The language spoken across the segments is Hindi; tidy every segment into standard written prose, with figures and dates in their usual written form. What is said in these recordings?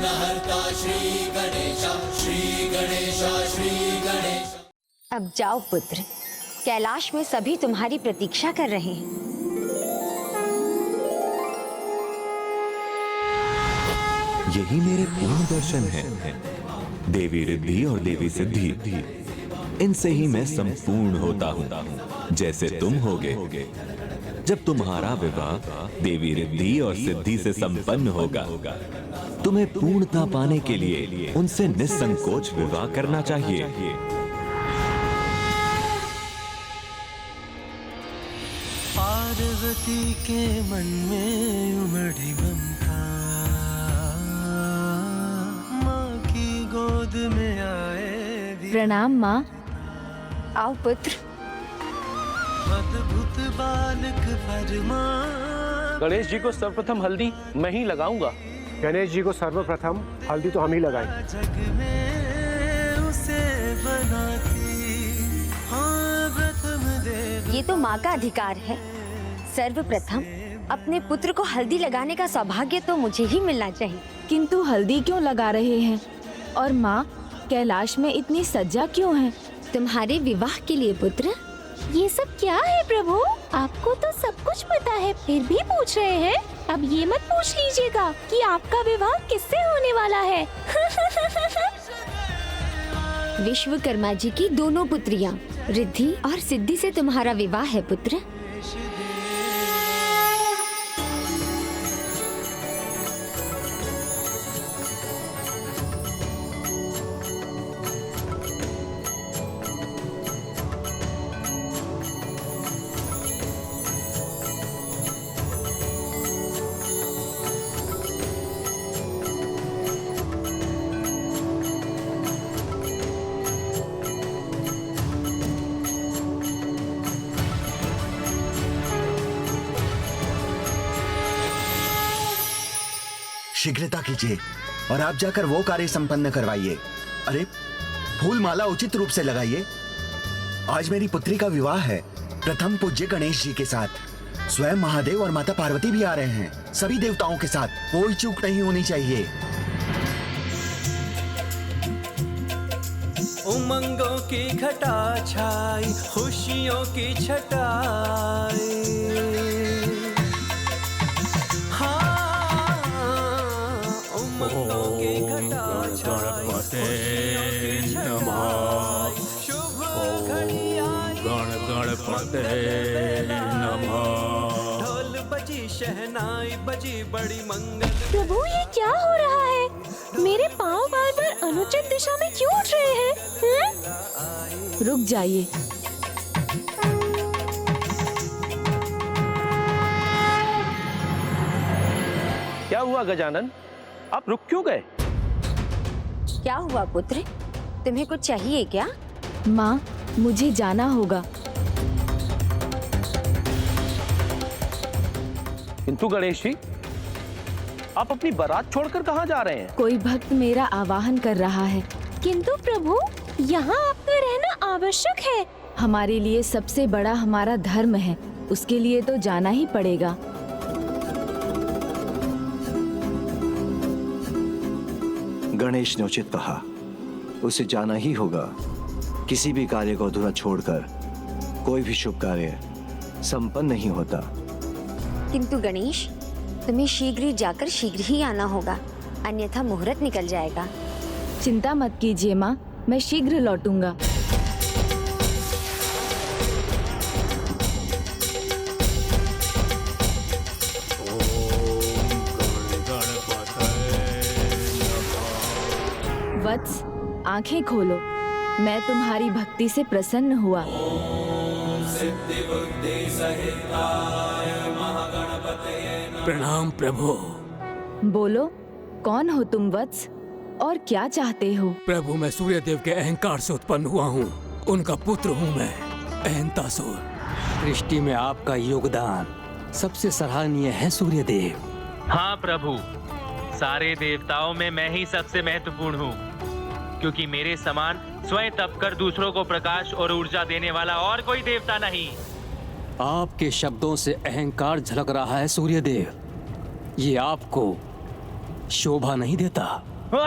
विघ्नहर्ता श्री गणेश, श्री गणेश, श्री गणेश। अब जाओ पुत्र, कैलाश में सभी तुम्हारी प्रतीक्षा कर रहे हैं। यही मेरे पूर्ण दर्शन हैं, देवी रिद्धि और देवी सिद्धि। इनसे ही मैं संपूर्ण होता हूँ, जैसे तुम होगे। जब तुम्हारा विवाह देवी रिद्धि और सिद्धि से संपन्न होगा, तुम्हें पूर्णता पाने के लिए उनसे निसंकोच विवाह करना चाहिए। पार्वती के मन में उमड़ी ममता, माँ की गोद में आए। प्रणाम माँ। आओ पुत्र। अद्भुत बालक फरमा। गणेश जी को सर्वप्रथम हल्दी मैं ही लगाऊंगा। गणेश जी को सर्वप्रथम हल्दी तो हम ही लगाएं। जग में उसे बनाती, हाँ प्रथम देव। ये तो माँ का अधिकार है। सर्वप्रथम अपने पुत्र को हल्दी लगाने का सौभाग्य तो मुझे ही मिलना चाहिए। किंतु हल्दी क्यों लगा रहे हैं? और माँ, कैलाश में इतनी सज्जा क्यों है? तुम्हारे विवाह के लिए पुत्र। ये सब क्या है प्रभु? आपको तो सब कुछ पता है, फिर भी पूछ रहे हैं। अब ये मत पूछ लीजिएगा कि आपका विवाह किससे होने वाला है। विश्वकर्मा जी की दोनों पुत्रियां रिद्धि और सिद्धि से तुम्हारा विवाह है पुत्र। शीघ्रता कीजिए और आप जाकर वो कार्य संपन्न करवाइए। अरे, फूल माला उचित रूप से लगाइए। आज मेरी पुत्री का विवाह है प्रथम पूज्य गणेश जी के साथ। स्वयं महादेव और माता पार्वती भी आ रहे हैं, सभी देवताओं के साथ। कोई चूक नहीं होनी चाहिए। उमंगों की घटा छाई, खुशियों की छटाई। ढोल बजी, शहनाई बजी, बड़ी मंगल। प्रभु, ये क्या हो रहा है? मेरे पाँव बार बार अनुचित दिशा में क्यों उठ रहे हैं? रुक जाइए। क्या हुआ गजानन, आप रुक क्यों गए? क्या हुआ पुत्र, तुम्हें कुछ चाहिए क्या? माँ, मुझे जाना होगा। किंतु गणेश जी, आप अपनी बारात छोड़कर कहाँ जा रहे हैं? कोई भक्त मेरा आवाहन कर रहा है। किंतु प्रभु, यहाँ आपका रहना आवश्यक है। हमारे लिए सबसे बड़ा हमारा धर्म है, उसके लिए तो जाना ही पड़ेगा। गणेश ने उचित कहा, उसे जाना ही होगा। किसी भी कार्य को अधूरा छोड़कर कोई भी शुभ कार्य संपन्न नहीं होता। किंतु गणेश, तुम्हें शीघ्र ही जाकर शीघ्र ही आना होगा, अन्यथा मुहूर्त निकल जाएगा। चिंता मत कीजिए माँ, मैं शीघ्र लौटूंगा। वत्स, आंखें खोलो। मैं तुम्हारी भक्ति से प्रसन्न हुआ। प्रणाम प्रभु। बोलो, कौन हो तुम वत्स, और क्या चाहते हो? प्रभु, मैं सूर्यदेव के अहंकार से उत्पन्न हुआ हूँ, उनका पुत्र हूँ मैं, अहंतासुर। सृष्टि में आपका योगदान सबसे सराहनीय है सूर्यदेव। हाँ प्रभु, सारे देवताओं में मैं ही सबसे महत्वपूर्ण हूँ, क्योंकि मेरे समान स्वयं तप कर दूसरों को प्रकाश और ऊर्जा देने वाला और कोई देवता नहीं। आपके शब्दों से अहंकार झलक रहा है सूर्यदेव। ये आपको शोभा नहीं देता। ये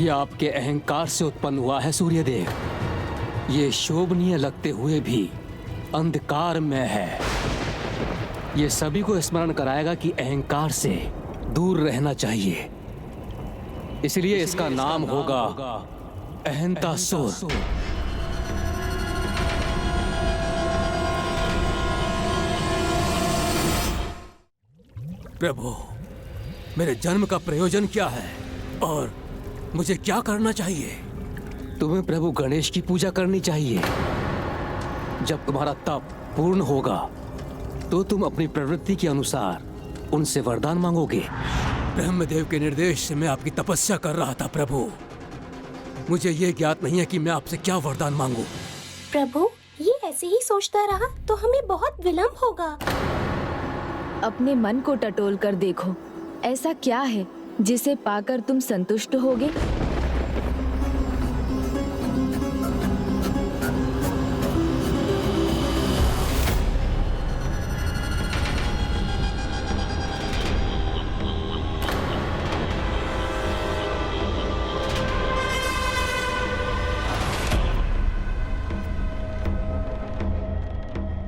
आपके अहंकार से उत्पन्न हुआ है सूर्यदेव। ये शोभनीय लगते हुए भी अंधकार में है। ये सभी को स्मरण कराएगा कि अहंकार से दूर रहना चाहिए। इसलिए इसका नाम होगा अहंतासुर। प्रभु, मेरे जन्म का प्रयोजन क्या है और मुझे क्या करना चाहिए? तुम्हें प्रभु गणेश की पूजा करनी चाहिए। जब तुम्हारा तप पूर्ण होगा तो तुम अपनी प्रवृत्ति के अनुसार उनसे वरदान मांगोगे। ब्रह्मदेव के निर्देश से मैं आपकी तपस्या कर रहा था प्रभु। मुझे ये ज्ञात नहीं है कि मैं आपसे क्या वरदान मांगूं। प्रभु, ये ऐसे ही सोचता रहा तो हमें बहुत विलंब होगा। अपने मन को टटोल कर देखो, ऐसा क्या है जिसे पाकर तुम संतुष्ट होगे?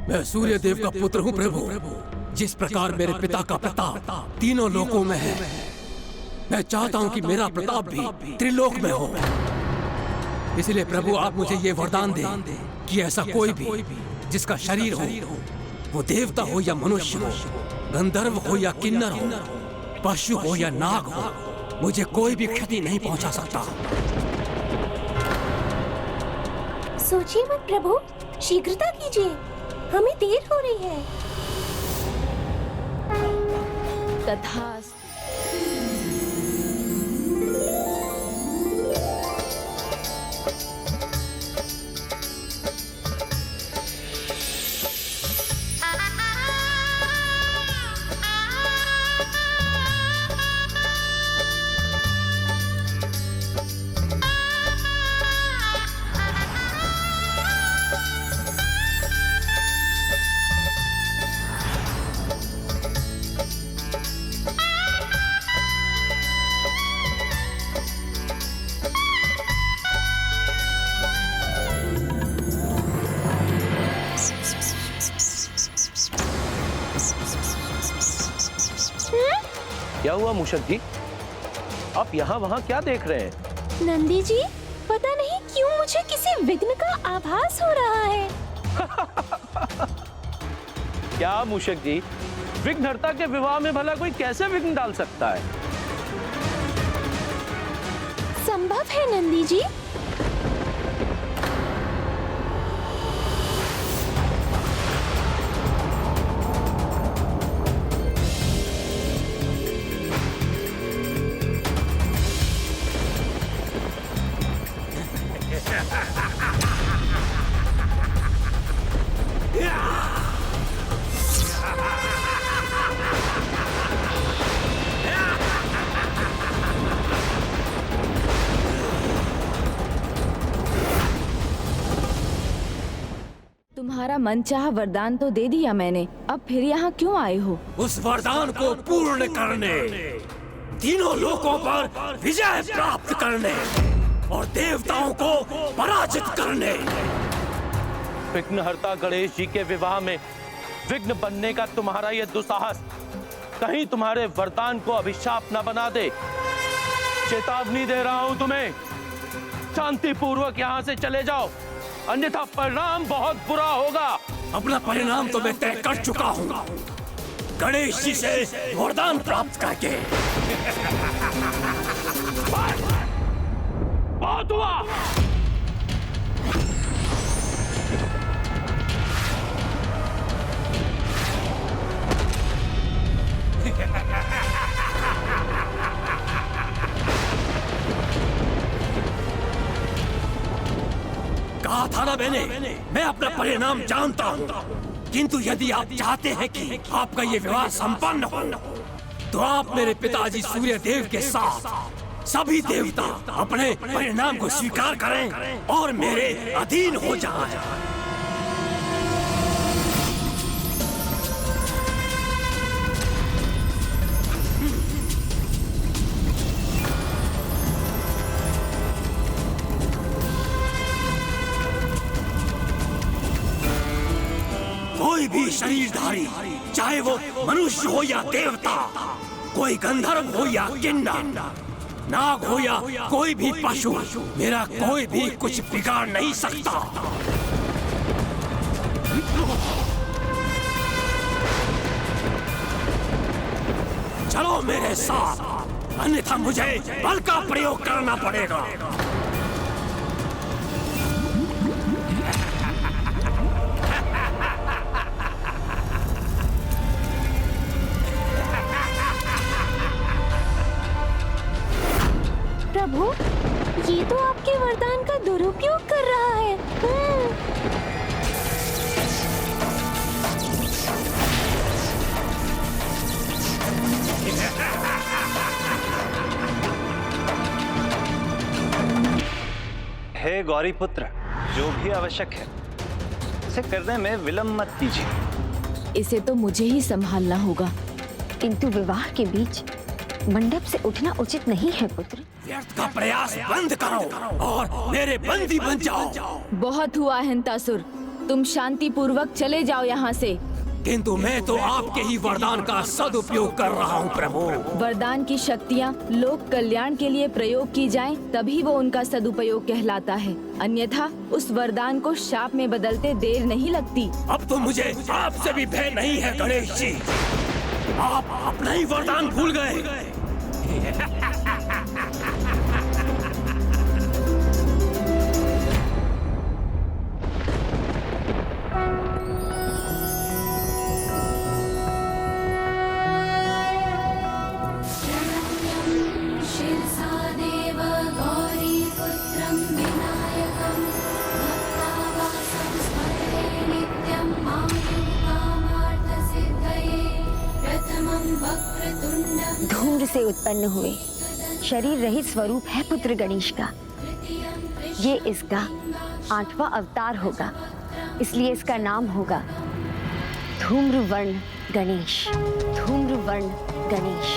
मैं सूर्यदेव का पुत्र हूँ प्रभु। जिस प्रकार मेरे पिता का प्रताप तीनों लोकों में है, मैं चाहता हूँ कि मेरा प्रताप भी त्रिलोक में हो। इसलिए प्रभु, आप मुझे ये वरदान दें कि ऐसा कोई भी जिसका शरीर हो, वो देवता हो या मनुष्य हो, गंधर्व हो या किन्नर हो, पशु हो या नाग हो, मुझे कोई भी क्षति नहीं पहुंचा सकता। सोचिए मत प्रभु, शीघ्रता कीजिए, हमें देर हो रही है। तथास्तु। क्या हुआ मूषक जी? आप यहाँ वहाँ क्या देख रहे हैं? नंदी जी, पता नहीं क्यों मुझे किसी विघ्न का आभास हो रहा है। क्या मूषक जी, विघ्नहर्ता के विवाह में भला कोई कैसे विघ्न डाल सकता है? संभव है नंदी जी। तुम्हारा मनचाहा वरदान तो दे दिया मैंने, अब फिर यहाँ क्यों आए हो? उस वरदान को पूर्ण करने, तीनों लोकों पर विजय प्राप्त करने और देवताओं को पराजित करने। विघ्नहर्ता गणेश जी के विवाह में विघ्न बनने का तुम्हारा ये दुस्साहस कहीं तुम्हारे वरदान को अभिशाप न बना दे। चेतावनी दे रहा हूं तुम्हें, शांति पूर्वक यहाँ से चले जाओ, अन्यथा परिणाम बहुत बुरा होगा। अपना परिणाम तो मैं तय कर चुका हूँ, गणेश जी से वरदान प्राप्त करके। बहुत हुआ। कहा था ना मैंने, मैं अपना परिणाम जानता हूँ, किंतु यदि आप चाहते हैं कि आपका ये विवाह संपन्न हो, तो आप मेरे पिताजी सूर्यदेव के साथ सभी देवता अपने परिणाम को स्वीकार करें और मेरे अधीन हो जाएं। कोई भी शरीरधारी, चाहे वो मनुष्य हो या देवता, कोई गंधर्व हो या किन्नर, नाग हो या कोई भी पशु, मेरा कोई भी कुछ बिगाड़ नहीं सकता। चलो मेरे साथ, अन्यथा मुझे बल का प्रयोग करना पड़ेगा। प्रभु, ये तो आपके वरदान का दुरुपयोग कर रहा है। हे गौरी पुत्र, जो भी आवश्यक है इसे करने में विलंब मत कीजिए। इसे तो मुझे ही संभालना होगा। किंतु विवाह के बीच मंडप से उठना उचित नहीं है पुत्र। व्यर्थ का प्रयास बंद करो और मेरे बंदी बन जाओ। बहुत हुआ हिंतासुर, तुम शांति पूर्वक चले जाओ यहाँ से। किंतु मैं तो आपके ही वरदान का सदुपयोग कर रहा हूँ प्रभु। वरदान की शक्तियाँ लोक कल्याण के लिए प्रयोग की जाएं, तभी वो उनका सदुपयोग कहलाता है। अन्यथा उस वरदान को शाप में बदलते देर नहीं लगती। अब तो मुझे आपसे भी भय नहीं है गणेश जी। आप अपना ही वरदान भूल गए। धूम्र से उत्पन्न हुए शरीर रहित स्वरूप है पुत्र गणेश का। ये इसका 8वां अवतार होगा, इसलिए इसका नाम होगा धूम्रवर्ण गणेश। धूम्रवर्ण गणेश।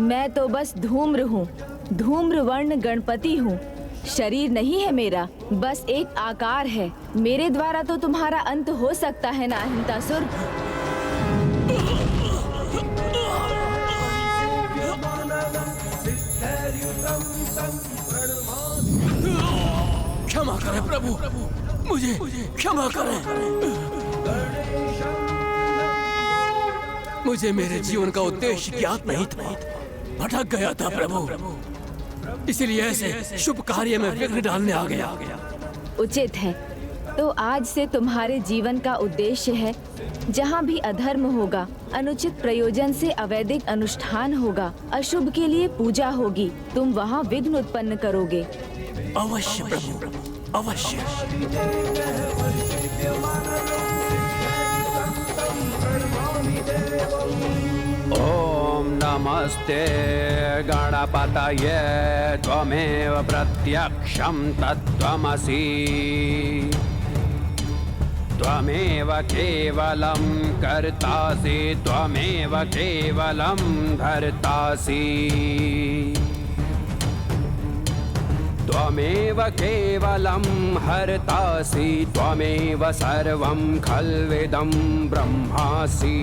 मैं तो बस धूम्र हूँ, धूम्रवर्ण गणपति हूँ। शरीर नहीं है मेरा, बस एक आकार है। मेरे द्वारा तो तुम्हारा अंत हो सकता है ना हिंतासुर? क्षमा करें प्रभु, मुझे क्षमा करें। मुझे मेरे जीवन का उद्देश्य ज्ञात नहीं था, भटक गया था प्रभु, इसीलिए ऐसे शुभ कार्य में विघ्न डालने आ गया। उचित है, तो आज से तुम्हारे जीवन का उद्देश्य है, जहाँ भी अधर्म होगा, अनुचित प्रयोजन से अवैधिक अनुष्ठान होगा, अशुभ के लिए पूजा होगी, तुम वहाँ विघ्न उत्पन्न करोगे। अवश्य प्रभु, अवश्य। ओम नमस्ते गणपतये त्वमेव प्रत्यक्षं तत्त्वमसि त्वमेव केवलं कर्तासि त्वमेव केवलं धर्तासि त्वमेव केवलं हर्तासि त्वमेव सर्वं खल्विदं ब्रह्मासि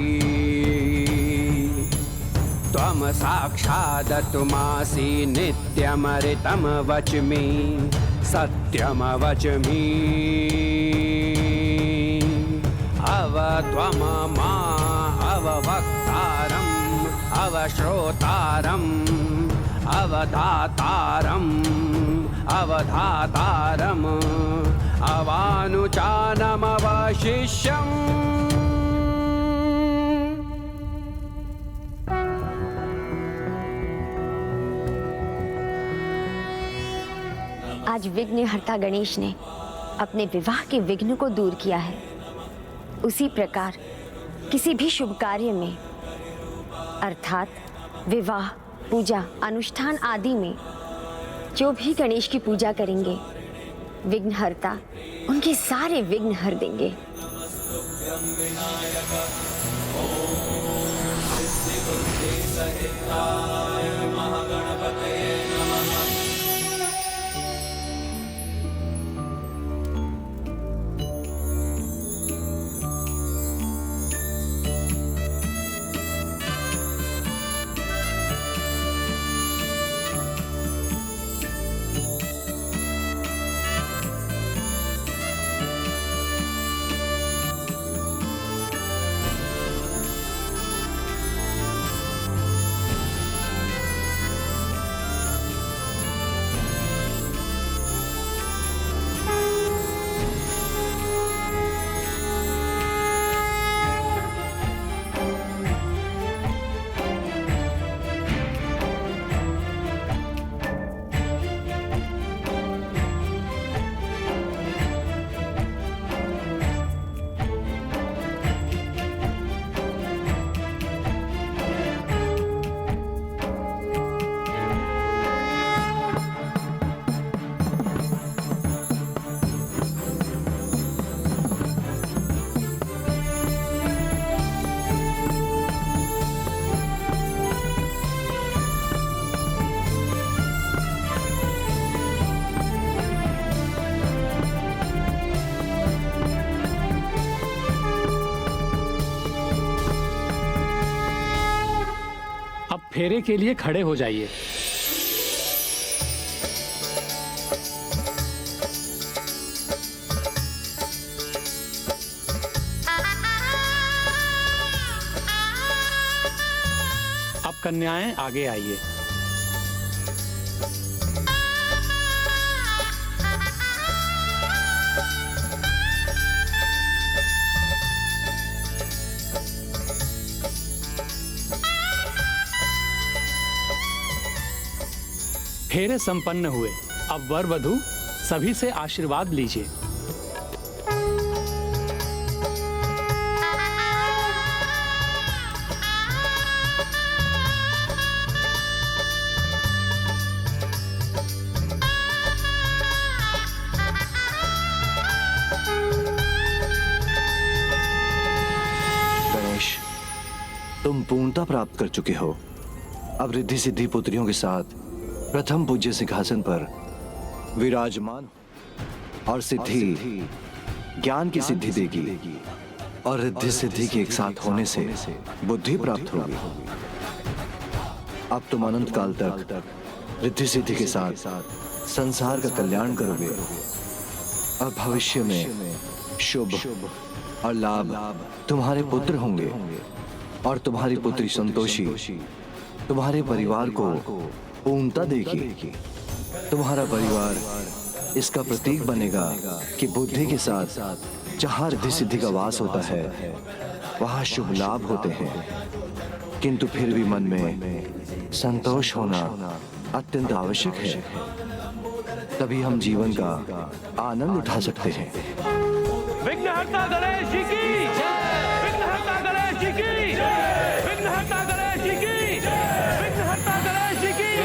त्वं साक्षादतुमासि नित्यमृतं वच्मि सत्यमवच्मि अवत्वं मा अववक्तारम् अवश्रोतारम् अवधातारम् अवधातारम् अवानुचानमवशिष्यम्। आज विघ्नहर्ता गणेश ने अपने विवाह के विघ्न को दूर किया है। उसी प्रकार किसी भी शुभ कार्य में अर्थात विवाह, पूजा, अनुष्ठान आदि में जो भी गणेश की पूजा करेंगे, विघ्नहर्ता उनके सारे विघ्न हर देंगे। फेरे के लिए खड़े हो जाइए। अब कन्याएं आगे आइए। फेरे संपन्न हुए। अब वर वधू सभी से आशीर्वाद लीजिए। गणेश, तुम पूर्णता प्राप्त कर चुके हो। अब रिद्धि सिद्धि पुत्रियों के साथ प्रथम पूज्य सिंहासन पर विराजमान और सिद्धि ज्ञान की सिद्धि देगी और रिद्धि सिद्धि के एक साथ होने से बुद्धि प्राप्त होगी। अब तुम अनंत काल तक रिद्धि सिद्धि के साथ संसार का कल्याण करोगे और भविष्य में शुभ और लाभ तुम्हारे पुत्र होंगे और तुम्हारी पुत्री संतोषी तुम्हारे परिवार को पूर्णता देगी। तुम्हारा परिवार इसका प्रतीक बनेगा कि बुद्धि के साथ जहाँ रिद्धि सिद्धि का वास होता है वहाँ शुभ लाभ होते हैं, किंतु फिर भी मन में संतोष होना अत्यंत आवश्यक है। तभी हम जीवन का आनंद उठा सकते हैं। विघ्नहर्ता गणेश जी की जय। विघ्नहर्ता गणेश जी की जय। विघ्नहर्ता गणेश जी की जय। विघ्नहर्ता गणेश जी की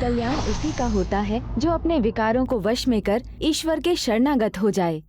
कल्याण उसी का होता है जो अपने विकारों को वश में कर ईश्वर के शरणागत हो जाए।